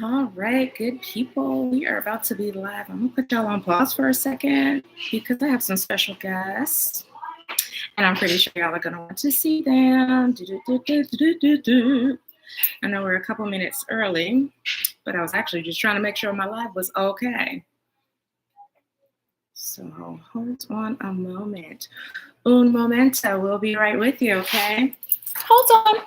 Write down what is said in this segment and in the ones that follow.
All right, good people. We are about to be live. I'm gonna put y'all on pause for a second because I have some special guests, and I'm pretty sure y'all are gonna want to see them. Do. I know we're a couple minutes early, but I was actually just trying to make sure my live was okay. So hold on a moment. Un momento. We'll be right with you. Okay. Hold on.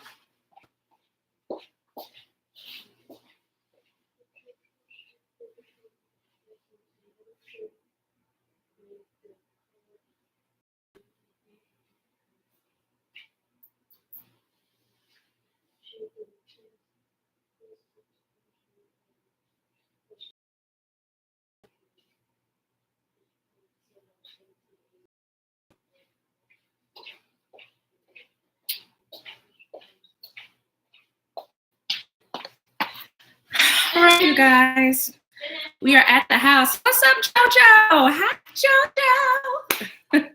All right, you guys. We are at the house. What's up, JoJo? Hi, JoJo.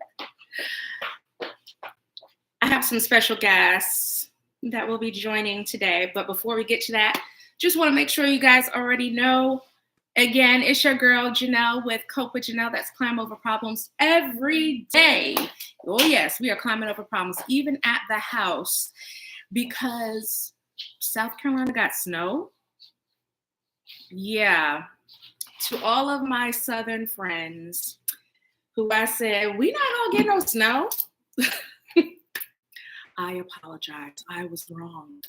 I have some special guests that will be joining today. But before we get to that, just want to make sure you guys already know. Again, it's your girl, Janelle, with Cope with Janelle. That's Climb Over Problems every day. Oh, yes, we are climbing over problems, even at the house, because South Carolina got snow. Yeah. To all of my Southern friends who I said, we not gonna get no snow. I apologize. I was wrong.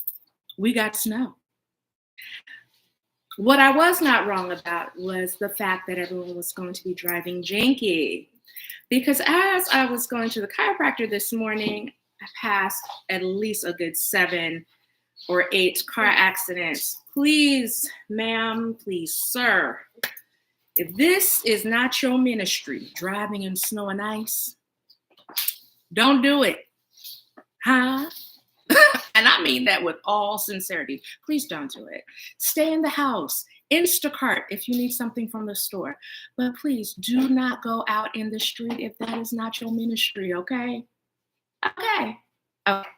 We got snow. What I was not wrong about was the fact that everyone was going to be driving janky. Because as I was going to the chiropractor this morning, I passed at least a good 7 or 8 car accidents. Please, ma'am, please, sir, if this is not your ministry, driving in snow and ice, don't do it. Huh? And I mean that with all sincerity. Please don't do it. Stay in the house. Instacart if you need something from the store. But please do not go out in the street if that is not your ministry, okay? Okay. Okay.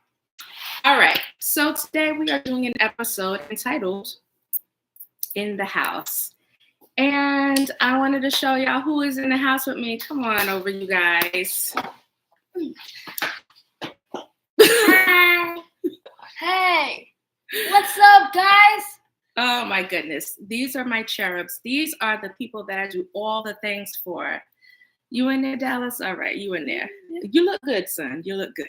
All right. So today we are doing an episode entitled In the House. And I wanted to show y'all who is in the house with me. Come on over, you guys. Hi. Hey. What's up, guys? Oh my goodness. These are my cherubs. These are the people that I do all the things for. You in there, Dallas? All right, you in there. You look good, son. You look good.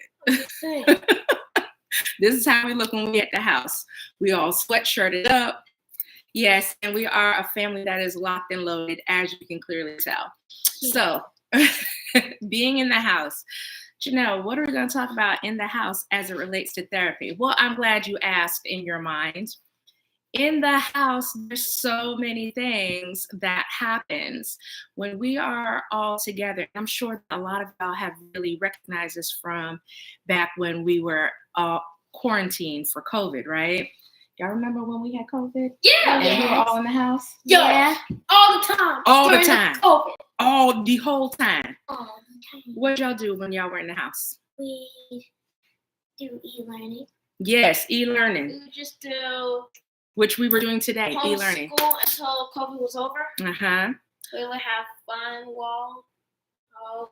This is how we look when we at the house. We all sweatshirted up. Yes, and we are a family that is locked and loaded, as you can clearly tell. So, being in the house. Janelle, what are we going to talk about in the house as it relates to therapy? Well, I'm glad you asked in your mind. In the house, there's so many things that happens when we are all together. I'm sure a lot of y'all have really recognized this from back when we were quarantined for COVID, right? Y'all remember when we had COVID? Yeah. And we were all in the house? Yeah. All the time. All the time. COVID. All the whole time. All the time. What y'all do when y'all were in the house? We do e-learning. Yes, e-learning. We would just do which we were doing today, e-learning. Homeschool until COVID was over. Uh-huh. We would have fun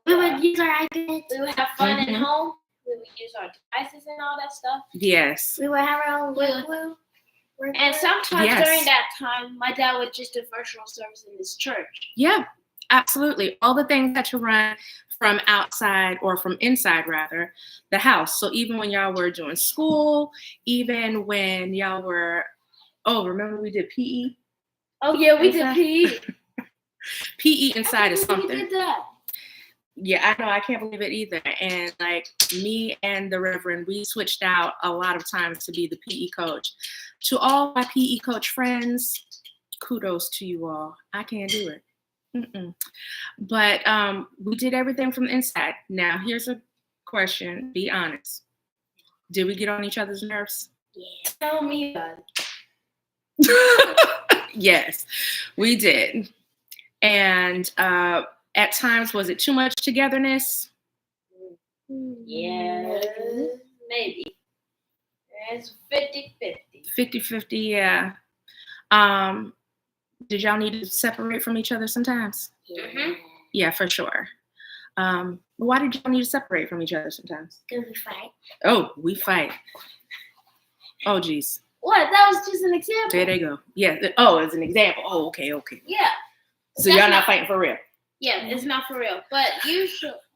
we would use our iPads. We would have fun at home. We would use our devices and all that stuff. Yes. We would have our own work. And sometimes during that time, my dad would just do virtual service in his church. Yeah, absolutely. All the things had to run from outside or from inside, rather, the house. So even when y'all were doing school, even when y'all were, remember we did PE? Oh, yeah, we did PE. PE inside is something. We did that. Yeah, I know. I can't believe it either. And like me and the Reverend, we switched out a lot of times to be the PE coach. To all my PE coach friends, kudos to you all. I can't do it. But we did everything from the inside. Now, here's a question. Be honest. Did we get on each other's nerves? Yeah. Tell me about it. Yes, we did. And at times, was it too much togetherness? Yeah, maybe. It's 50-50. 50-50, yeah. Did y'all need to separate from each other sometimes? Yeah, for sure. Why did y'all need to separate from each other sometimes? Because we fight. Oh, we fight. Oh, geez. What? That was just an example. There they go. Yeah. Oh, as an example. Oh, okay. Yeah. So y'all not fighting for real? Yeah, it's not for real. But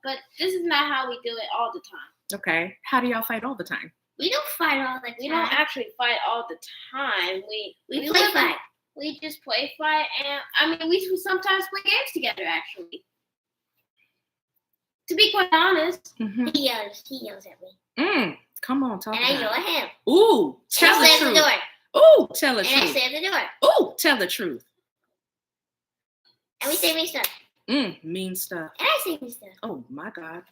but this is not how we do it all the time. Okay. How do y'all fight all the time? We don't fight all the time. We don't actually fight all the time. We play fight. We just play fight, and we sometimes play games together. Actually, to be quite honest, he yells at me. Come on, talk. And I yell at him. Ooh, tell the truth. The door. Ooh, tell the truth. And I say the door. Ooh, tell the truth. And we say mean stuff. Mean stuff. And I say mean stuff. Oh my God.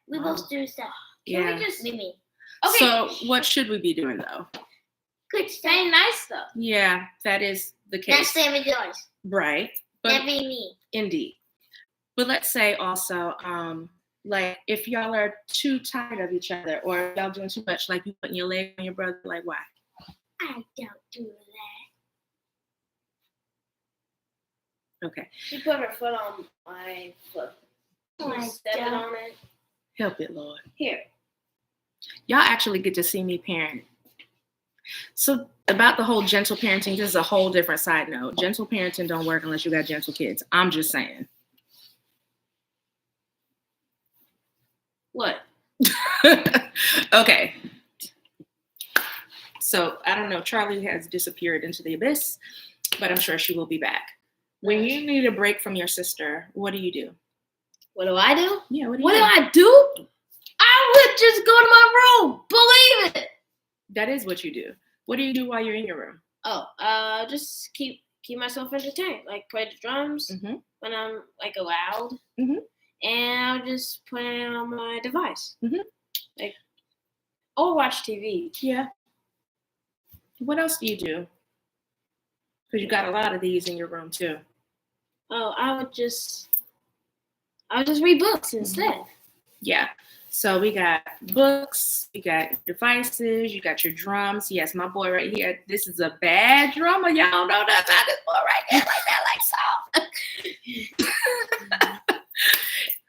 We both do stuff. Yeah. Can we just be mean? Okay. So what should we be doing though? Good stuff. Saying nice stuff. Yeah, that is the case. Not slamming doors. Right. But not being mean. Indeed. But let's say also, like if y'all are too tired of each other or y'all doing too much, like you putting your leg on your brother, like why? I don't do that. Okay. She put her foot on my foot. Stepping on it. Help it, Lord. Here. Y'all actually get to see me parent. So about the whole gentle parenting, this is a whole different side note. Gentle parenting don't work unless you got gentle kids. I'm just saying. What? Okay. So I don't know. Charlie has disappeared into the abyss, but I'm sure she will be back. When you need a break from your sister, what do you do? What do I do? Yeah, what do I do? I would just go to my room. Believe it. That is what you do. What do you do while you're in your room? Oh, just keep myself entertained. Like play the drums when I'm like allowed, and I'll just play on my device, like or watch TV. Yeah. What else do you do? Because you got a lot of these in your room too. Oh, I would just read books instead. Yeah. So we got books, we got devices, you got your drums. Yes, my boy right here. This is a bad drummer. Y'all don't know nothing about this boy right there, like that, like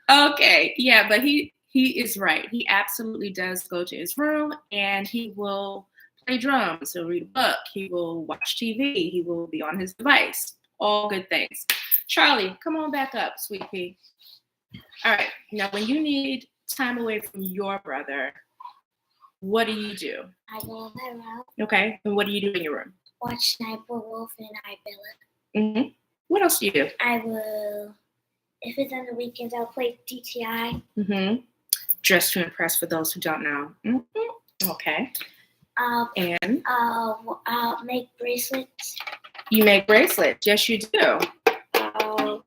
so. Okay. Yeah, but he is right. He absolutely does go to his room and he will play drums. He'll read a book. He will watch TV. He will be on his device. All good things. Charlie, come on back up, sweet pea. All right. Now, when you need time away from your brother, what do you do? I go on my room. Okay. And what do you do in your room? Watch Sniper Wolf and I Billet. What else do you do? I will, if it's on the weekends, I'll play DTI. Dress to Impress for those who don't know. Okay. And? I'll make bracelets. You make bracelets. Yes, you do. I'll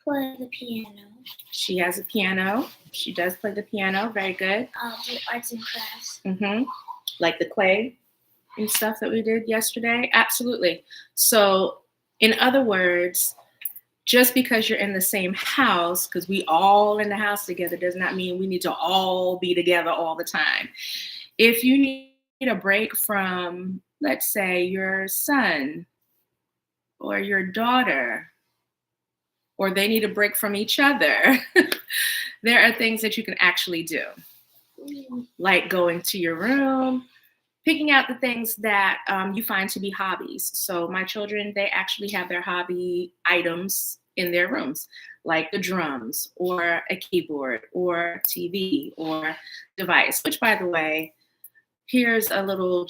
play the piano. She has a piano. She does play the piano. Very good. I'll do arts and crafts. Like the clay and stuff that we did yesterday. Absolutely. So, in other words, just because you're in the same house, because we all in the house together, does not mean we need to all be together all the time. If you need a break from, let's say, your son or your daughter, or they need a break from each other, there are things that you can actually do. Like going to your room, picking out the things that you find to be hobbies. So my children, they actually have their hobby items in their rooms, like the drums or a keyboard or TV or device, which by the way, here's a little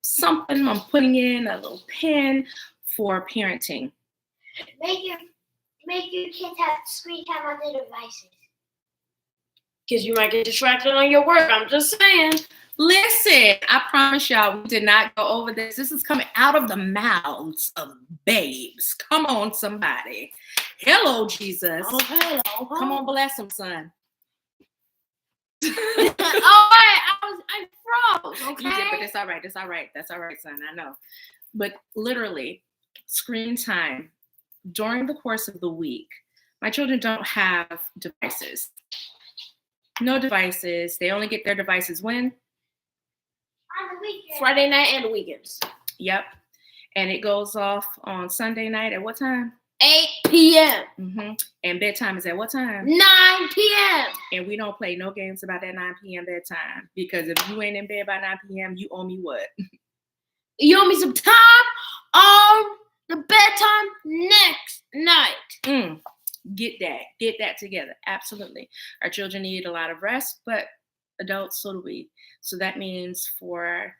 something I'm putting in, a little pin for parenting. Make your kids have screen time on their devices. Because you might get distracted on your work. I'm just saying. Listen, I promise y'all, we did not go over this. This is coming out of the mouths of babes. Come on, somebody. Hello, Jesus. Oh, hello. Come on, bless him, son. I froze. Okay. You did, but it's all right. It's all right. That's all right, son. I know. But literally, screen time during the course of the week. My children don't have devices. No devices. They only get their devices when? On the weekends. Friday night and the weekends. Yep. And it goes off on Sunday night at what time? 8 p.m. Mm-hmm. And bedtime is at what time? 9 p.m. And we don't play no games about that 9 p.m. bedtime, because if you ain't in bed by 9 p.m., you owe me what? You owe me some time on the bedtime next night. Get that together. Absolutely. Our children need a lot of rest, but adults, so do we. So that means for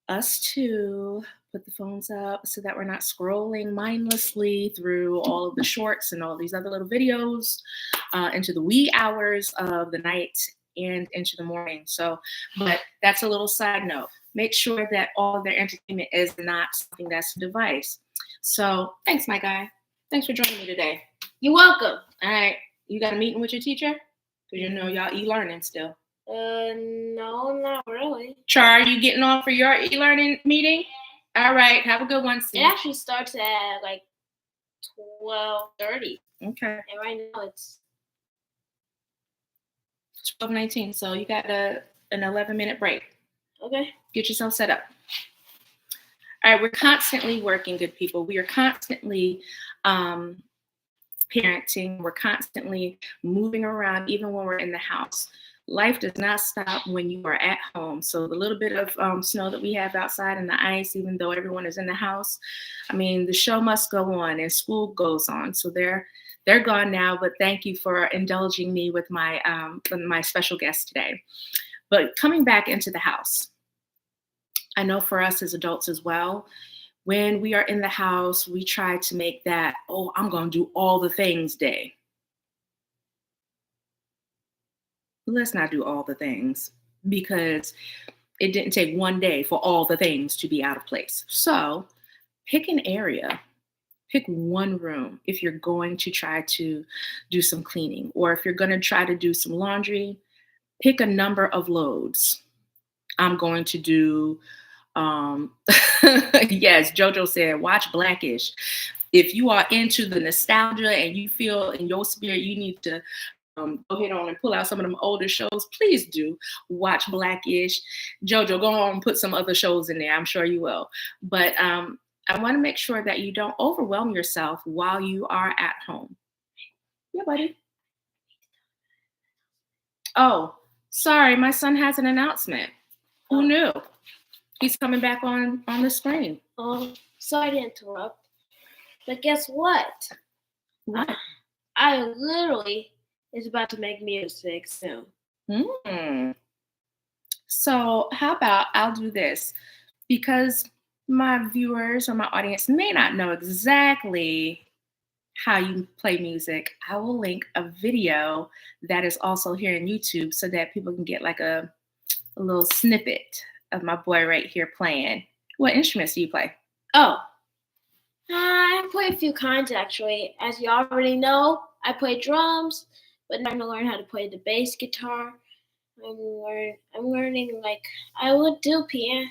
us to put the phones up so that we're not scrolling mindlessly through all of the shorts and all these other little videos into the wee hours of the night and into the morning. So, but that's a little side note. Make sure that all of their entertainment is not something that's a device. So thanks, my guy. Thanks for joining me today. You're welcome. All right. You got a meeting with your teacher? Because you know y'all e-learning still. No, not really. Char, you getting on for your e-learning meeting? All right. Have a good one. It actually starts at like 12:30. Okay. And right now it's 12:19. So you got an 11-minute break. okay. Get yourself set up. All right. We're constantly working, good people. We are constantly parenting. We're constantly moving around, even when we're in the house. Life does not stop when you are at home. So the little bit of snow that we have outside and the ice, even though everyone is in the house, I mean, the show must go on and school goes on. So they're gone now, but thank you for indulging me with my special guest today. But coming back into the house, I know for us as adults as well, when we are in the house, we try to make that, oh, I'm going to do all the things day. Let's not do all the things, because it didn't take one day for all the things to be out of place. So pick an area, pick one room if you're going to try to do some cleaning, or if you're going to try to do some laundry, pick a number of loads. I'm going to do, yes, JoJo said, watch Blackish. If you are into the nostalgia and you feel in your spirit you need to go ahead on and pull out some of them older shows, please do watch Blackish. JoJo, go on and put some other shows in there. I'm sure you will. But I want to make sure that you don't overwhelm yourself while you are at home. Yeah, buddy. Oh, sorry. My son has an announcement. Who knew? He's coming back on the screen. Oh, sorry to interrupt. But guess what? What? I literally is about to make music soon. So how about I'll do this, because my viewers or my audience may not know exactly how you play music. I will link a video that is also here on YouTube so that people can get like a little snippet of my boy right here playing. What instruments do you play? Oh, I play a few kinds actually. As you already know, I play drums, but I'm trying to learn how to play the bass guitar. I'm learning, like, I would do piano.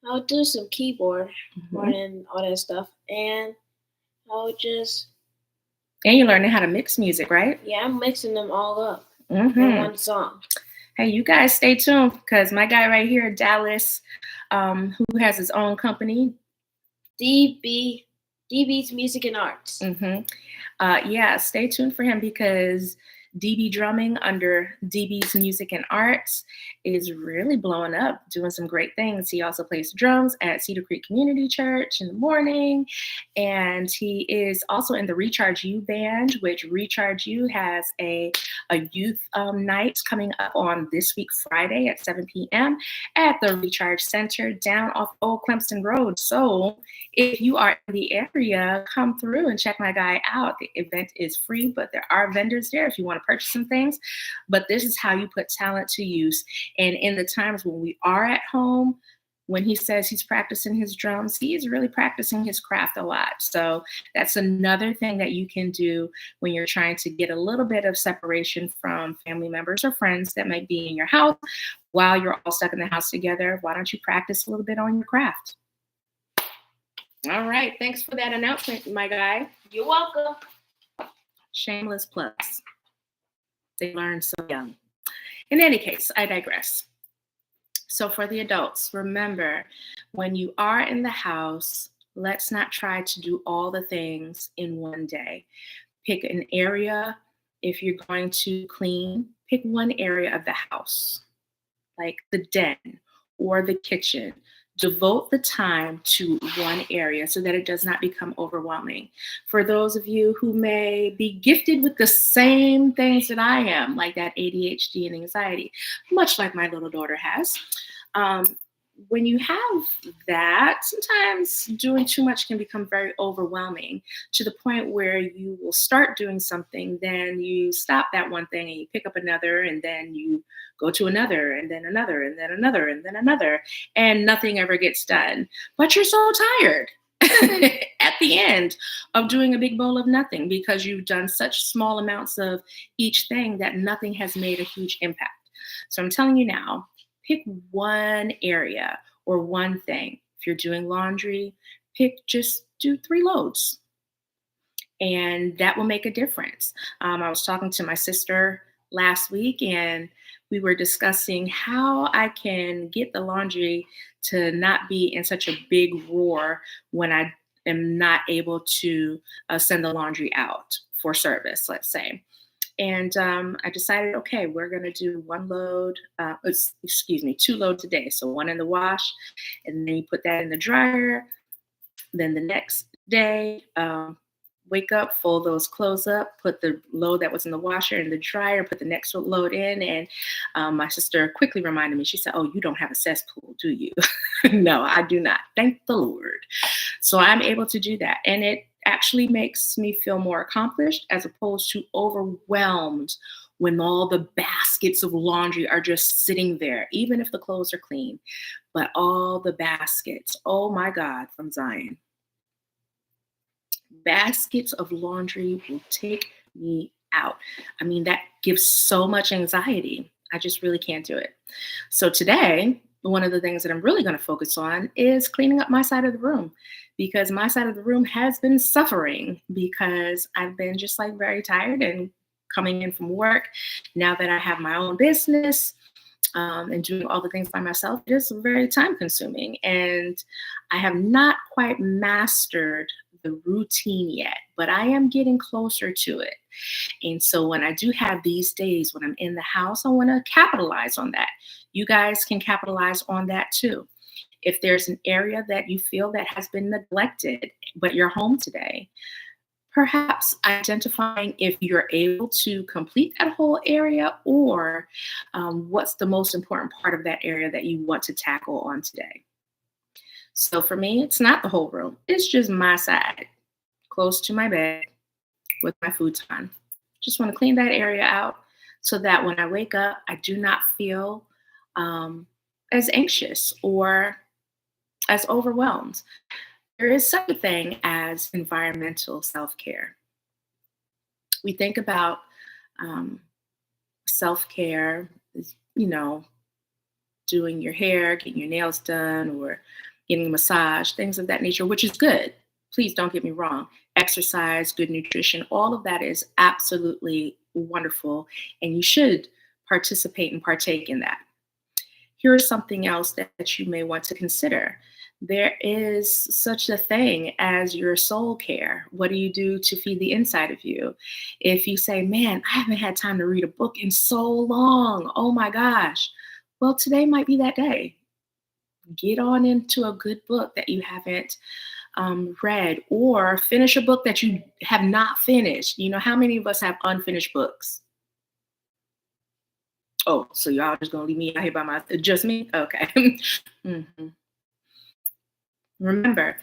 I would do some keyboard and all that stuff, and I would just. And you're learning how to mix music, right? Yeah, I'm mixing them all up in one song. Hey, you guys stay tuned, because my guy right here, Dallas, who has his own company, DB's Music and Arts. Yeah, stay tuned for him, because DB Drumming under DB's Music and Arts is really blowing up, doing some great things. He also plays drums at Cedar Creek Community Church in the morning, and he is also in the Recharge U band, which Recharge U has a youth night coming up on this week, Friday at 7 p.m. at the Recharge Center down off Old Clemson Road. So if you are in the area, come through and check my guy out. The event is free, but there are vendors there if you want to purchase some things. But this is how you put talent to use. And in the times when we are at home, when he says he's practicing his drums, he is really practicing his craft a lot. So that's another thing that you can do when you're trying to get a little bit of separation from family members or friends that might be in your house while you're all stuck in the house together. Why don't you practice a little bit on your craft? All right. Thanks for that announcement, my guy. You're welcome. Shameless plugs. They learn so young. In any case, I digress. So for the adults, remember, when you are in the house, Let's not try to do all the things in one day. Pick an area. If you're going to clean, pick one area of the house, like the den or the kitchen. Devote the time to one area so that it does not become overwhelming. For those of you who may be gifted with the same things that I am, like that ADHD and anxiety, much like my little daughter has, um, when you have that, sometimes doing too much can become very overwhelming to the point where you will start doing something, then you stop that one thing and you pick up another, and then you go to another, and then another, and then another, and then another, and nothing ever gets done. But you're so tired at the end of doing a big bowl of nothing because you've done such small amounts of each thing that nothing has made a huge impact. So I'm telling you now, pick one area or one thing. If you're doing laundry, just do 3 loads, and that will make a difference. I was talking to my sister last week, and we were discussing how I can get the laundry to not be in such a big roar when I am not able to send the laundry out for service, let's say. And I decided, okay, we're going to do 2 loads a day. So one in the wash, and then you put that in the dryer. Then the next day, wake up, fold those clothes up, put the load that was in the washer in the dryer, put the next load in. And my sister quickly reminded me, she said, oh, you don't have a cesspool, do you? No, I do not. Thank the Lord. So I'm able to do that. And it actually makes me feel more accomplished as opposed to overwhelmed when all the baskets of laundry are just sitting there, even if the clothes are clean. But all the baskets, oh my God, from Zion. Baskets of laundry will take me out. I mean, that gives so much anxiety. I just really can't do it. So today, one of the things that I'm really going to focus on is cleaning up my side of the room, because my side of the room has been suffering because I've been just like very tired and coming in from work. Now that I have my own business, and doing all the things by myself, it is very time consuming. And I have not quite mastered the routine yet, but I am getting closer to it. And so when I do have these days when I'm in the house, I want to capitalize on that. You guys can capitalize on that too. If there's an area that you feel that has been neglected, but you're home today, perhaps identifying if you're able to complete that whole area, or what's the most important part of that area that you want to tackle on today. So for me, it's not the whole room. It's just my side, close to my bed with my futon. Just want to clean that area out so that when I wake up, I do not feel as anxious or as overwhelmed. There is such a thing as environmental self-care. We think about self-care as, doing your hair, getting your nails done, or getting a massage, things of that nature, which is good. Please don't get me wrong. Exercise, good nutrition, all of that is absolutely wonderful, and you should participate and partake in that. Here's something else that you may want to consider. There is such a thing as your soul care. What do you do to feed the inside of you? If you say, man, I haven't had time to read a book in so long. Oh my gosh. Well, today might be that day. Get on into a good book that you haven't read, or finish a book that you have not finished. How many of us have unfinished books? Oh, so y'all just gonna leave me out here by myself? Just me? Okay. Mm-hmm. Remember,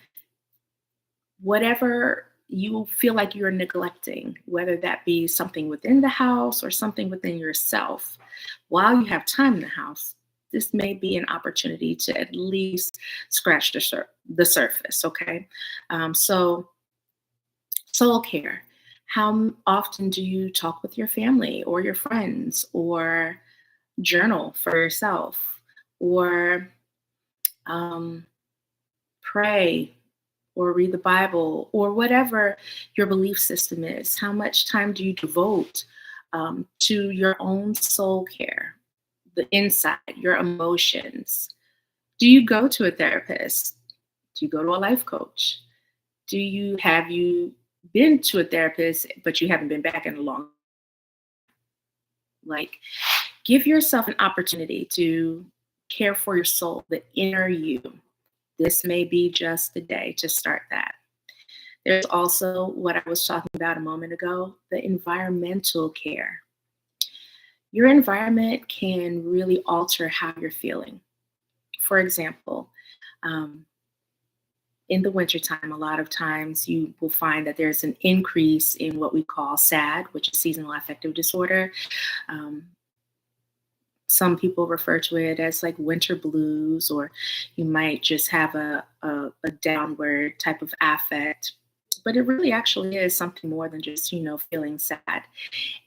whatever you feel like you're neglecting, whether that be something within the house or something within yourself, while you have time in the house, this may be an opportunity to at least scratch the surface, okay? So soul care. How often do you talk with your family or your friends, or journal for yourself, or pray, or read the Bible, or whatever your belief system is? How much time do you devote to your own soul care, the inside, your emotions? Do you go to a therapist? Do you go to a life coach? Have you been to a therapist, but you haven't been back in a long, like, give yourself an opportunity to care for your soul, the inner you. This may be just the day to start that. There's also what I was talking about a moment ago, the environmental care. Your environment can really alter how you're feeling. For example, um, in the wintertime, a lot of times you will find that there's an increase in what we call SAD, which is seasonal affective disorder. Um, some people refer to it as like winter blues, or you might just have a downward type of affect. But it really actually is something more than just, feeling sad.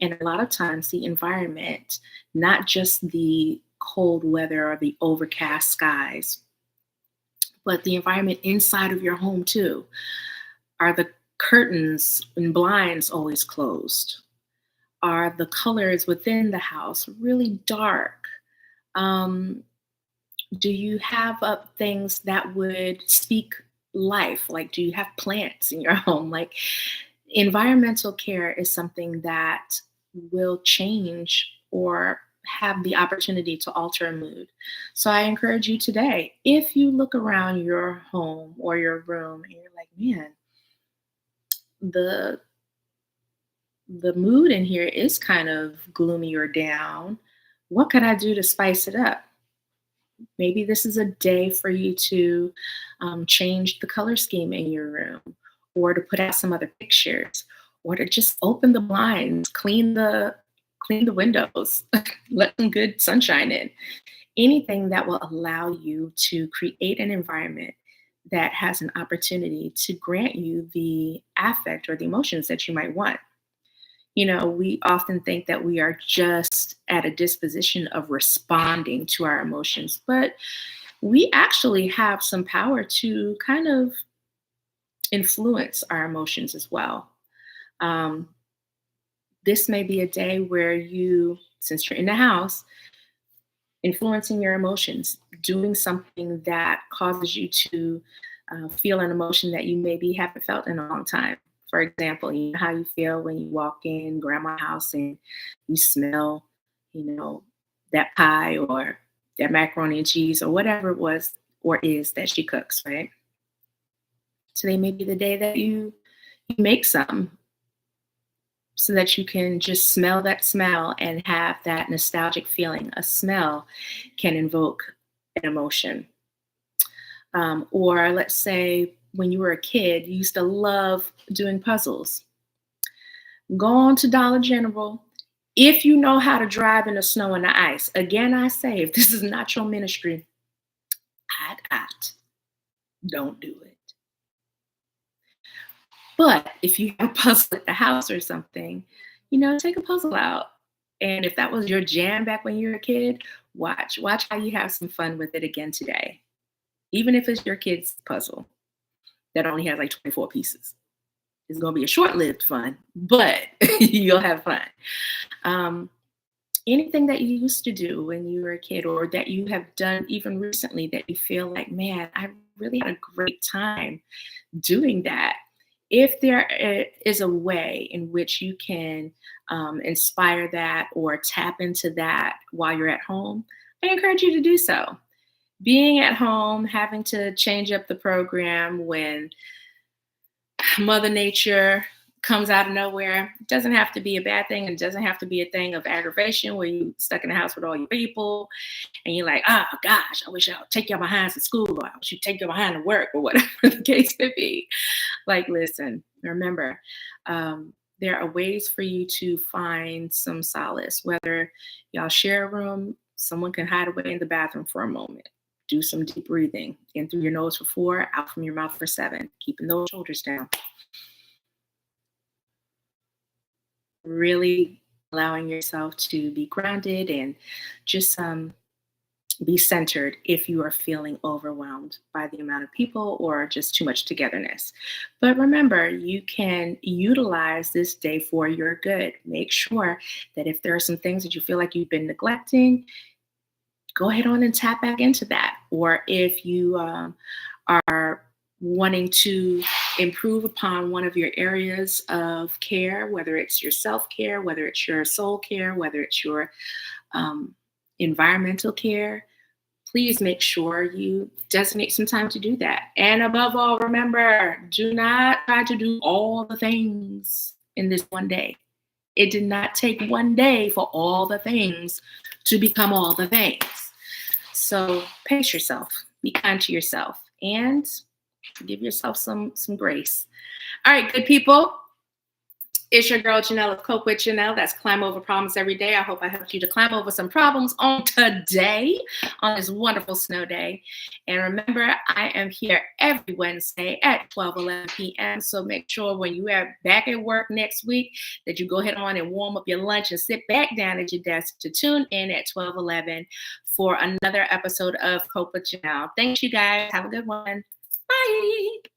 And a lot of times the environment, not just the cold weather or the overcast skies, but the environment inside of your home too. Are the curtains and blinds always closed? Are the colors within the house really dark? Um, do you have up things that would speak life? Like, do you have plants in your home? Like, environmental care is something that will change or have the opportunity to alter a mood. So I encourage you today, if you look around your home or your room and you're like, man, the the mood in here is kind of gloomy or down. What could I do to spice it up? Maybe this is a day for you to change the color scheme in your room, or to put out some other pictures, or to just open the blinds, clean the windows, let some good sunshine in. Anything that will allow you to create an environment that has an opportunity to grant you the affect or the emotions that you might want. We often think that we are just at a disposition of responding to our emotions, but we actually have some power to kind of influence our emotions as well. Um, this may be a day where you, since you're in the house, influencing your emotions, doing something that causes you to feel an emotion that you maybe haven't felt in a long time. For example, you know how you feel when you walk in grandma's house and you smell, you know, that pie or that macaroni and cheese or whatever it was or is that she cooks, right? Today may be the day that you make some so that you can just smell that smell and have that nostalgic feeling. A smell can invoke an emotion. Or let's say when you were a kid, you used to love doing puzzles. Go on to Dollar General. If you know how to drive in the snow and the ice, again, I say, if this is not your ministry, don't do it. But if you have a puzzle at the house or something, take a puzzle out. And if that was your jam back when you were a kid, watch how you have some fun with it again today. Even if it's your kid's puzzle that only has like 24 pieces. It's going to be a short-lived fun, but you'll have fun. Anything that you used to do when you were a kid or that you have done even recently that you feel like, man, I really had a great time doing that. If there is a way in which you can inspire that or tap into that while you're at home, I encourage you to do so. Being at home, having to change up the program when Mother Nature comes out of nowhere, it doesn't have to be a bad thing. It doesn't have to be a thing of aggravation where you're stuck in the house with all your people and you're like, oh gosh, I wish I would take your behinds to school, or I wish you'd take your behind to work, or whatever the case may be. Like, listen, remember, there are ways for you to find some solace, whether y'all share a room, someone can hide away in the bathroom for a moment. Do some deep breathing, in through your nose for 4, out from your mouth for 7, keeping those shoulders down. Really allowing yourself to be grounded and just be centered if you are feeling overwhelmed by the amount of people or just too much togetherness. But remember, you can utilize this day for your good. Make sure that if there are some things that you feel like you've been neglecting, go ahead on and tap back into that. Or if you are wanting to improve upon one of your areas of care, whether it's your self-care, whether it's your soul care, whether it's your environmental care, please make sure you designate some time to do that. And above all, remember, do not try to do all the things in this one day. It did not take one day for all the things to become all the things. So pace yourself, be kind to yourself, and give yourself some grace. All right, good people. It's your girl, Janelle of Cope with Janelle. That's Climb Over Problems Every Day. I hope I helped you to climb over some problems on today, on this wonderful snow day. And remember, I am here every Wednesday at 12:11 p.m. So make sure when you are back at work next week that you go ahead on and warm up your lunch and sit back down at your desk to tune in at 12:11 for another episode of Cope with Janelle. Thanks, you guys. Have a good one. Bye.